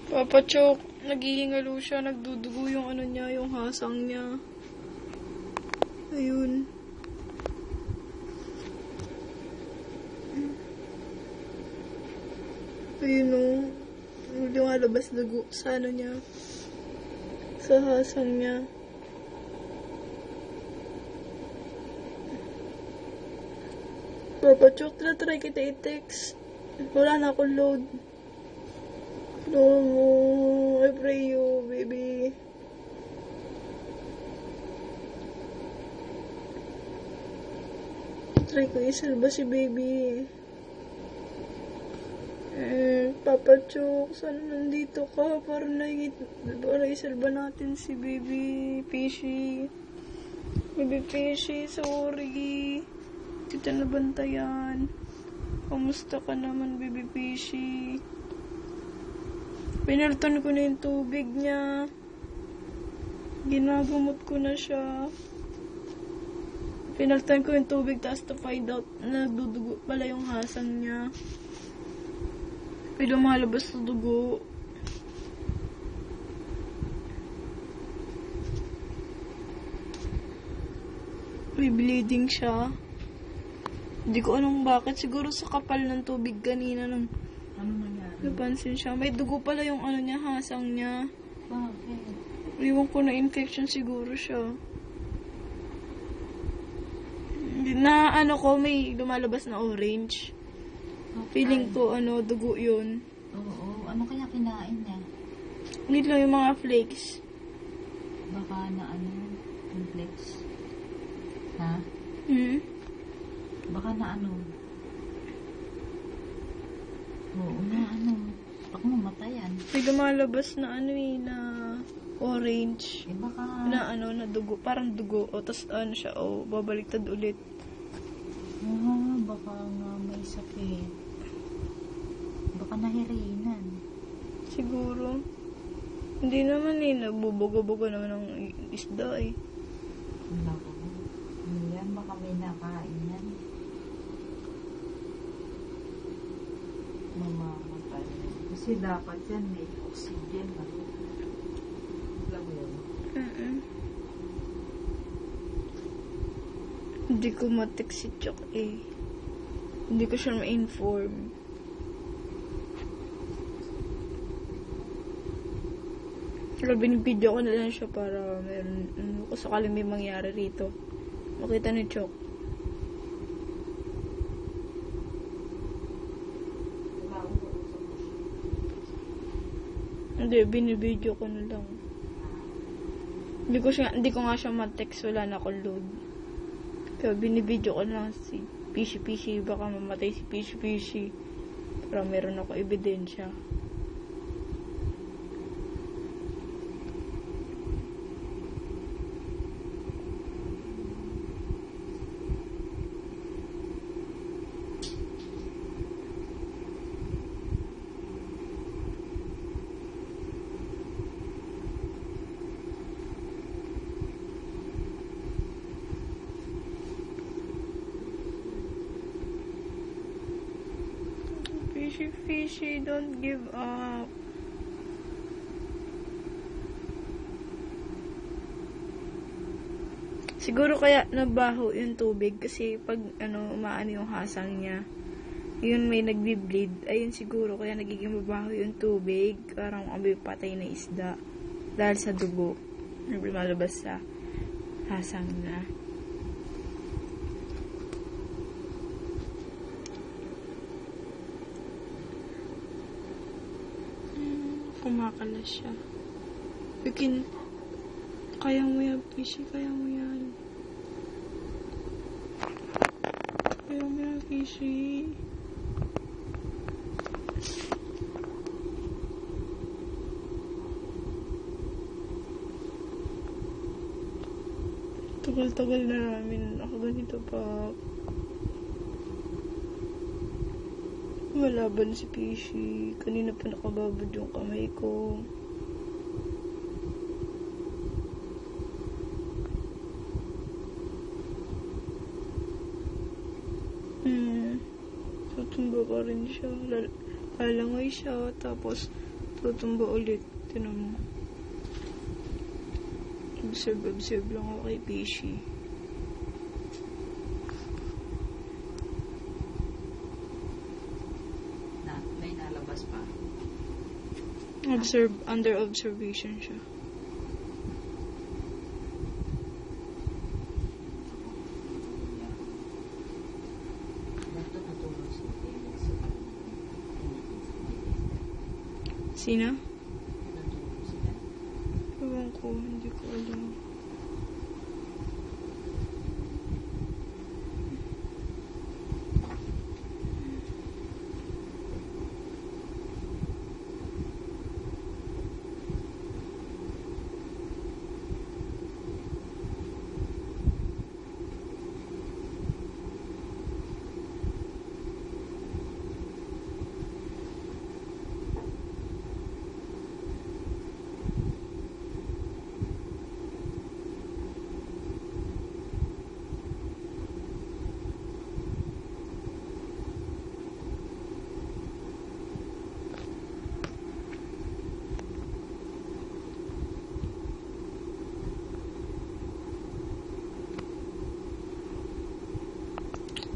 Papa Chok, naghihingalo siya, nagdudugo yung ano niya, yung hasang niya. Ayun. Ayun o. Lumalabas dugo sa ano niya. Sa hasang niya. Papa Chok, try kita i-text. Wala na akong load. No, I pray you, baby. Try ko isalba si baby. Papa Chok, sana nandito ka para isalba natin si baby Fishy. Baby Fishy, sorry. Kita nabantayan. Kamusta ka naman, baby Fishy? Pinaltan ko na yung tubig niya. Ginagamot ko na siya. Pinaltan ko yung tubig tapos to find out na nagdudugo pala yung hasang niya. May lumalabas na dugo. May bleeding siya. Hindi ko anong bakit. Siguro sa kapal ng tubig kanina nung Ano nangyari? napansin siya. May dugo pala yung ano niya, hasang niya. Bakit? Iwan ko na infection siguro siya. Na ano ko, may lumalabas na orange. Okay. Feeling ko, dugo yun. Oo. Ano kaya kinain niya? Need lang yung mga flakes. Baka na complex. Ha? Baka na Oo na Baka mamatayan. May lumalabas na na orange. Baka... Na dugo. Parang dugo. O, tas siya, babaliktad ulit. Baka nga may sakit. Baka nahirinan. Siguro. Hindi naman nabubugo-bugo naman ng isda Naku. Yan, baka may nakain yan. Mamamatay. Kasi dapat yan may oxygen. Alam mo yun? Hindi ko matik si Chok Hindi ko siya ma-inform. Pero binibidyo ko na lang siya para meron, kung sakaling may mangyari rito. Makita ni Chok. Hindi, binibidyo ko na lang. Hindi ko nga siya ma-text, wala na akong load. Kaya binibidyo ko na lang si Fishy. Baka mamatay si Fishy. Para meron ako ebidensya. Fishy, don't give up. Siguro kaya nabaho yung tubig kasi pag umaano yung hasang niya, yun may nagbi-bleed. Ayun siguro kaya nagiging mabaho yung tubig, parang amoy patay na isda dahil sa dugo na lumalabas sa hasang niya. Kumakalas siya. Kaya mo yan, Fishy. Kaya mo yan. Fishy. Tagal-tagal na namin ako ganito pa. Malaban si Fishy. Kanina pa nakababad yung kamay ko. Tutumba pa rin siya. Lalangoy siya. Tapos, Tutumba ulit. Tinan mo. Observe lang ako kay Fishy. May nalabas pa. Under observation siya. Dato natulog si Felix. Sino? Natulog sila. Ewan ko, hindi ko alam.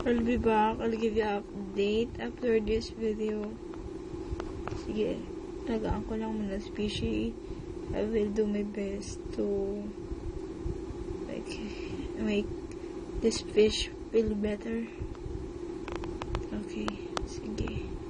I'll be back. I'll give you an update after this video. Sige, tagaan ko lang muna Fishy. I will do my best to make this fish feel better. Okay, sige.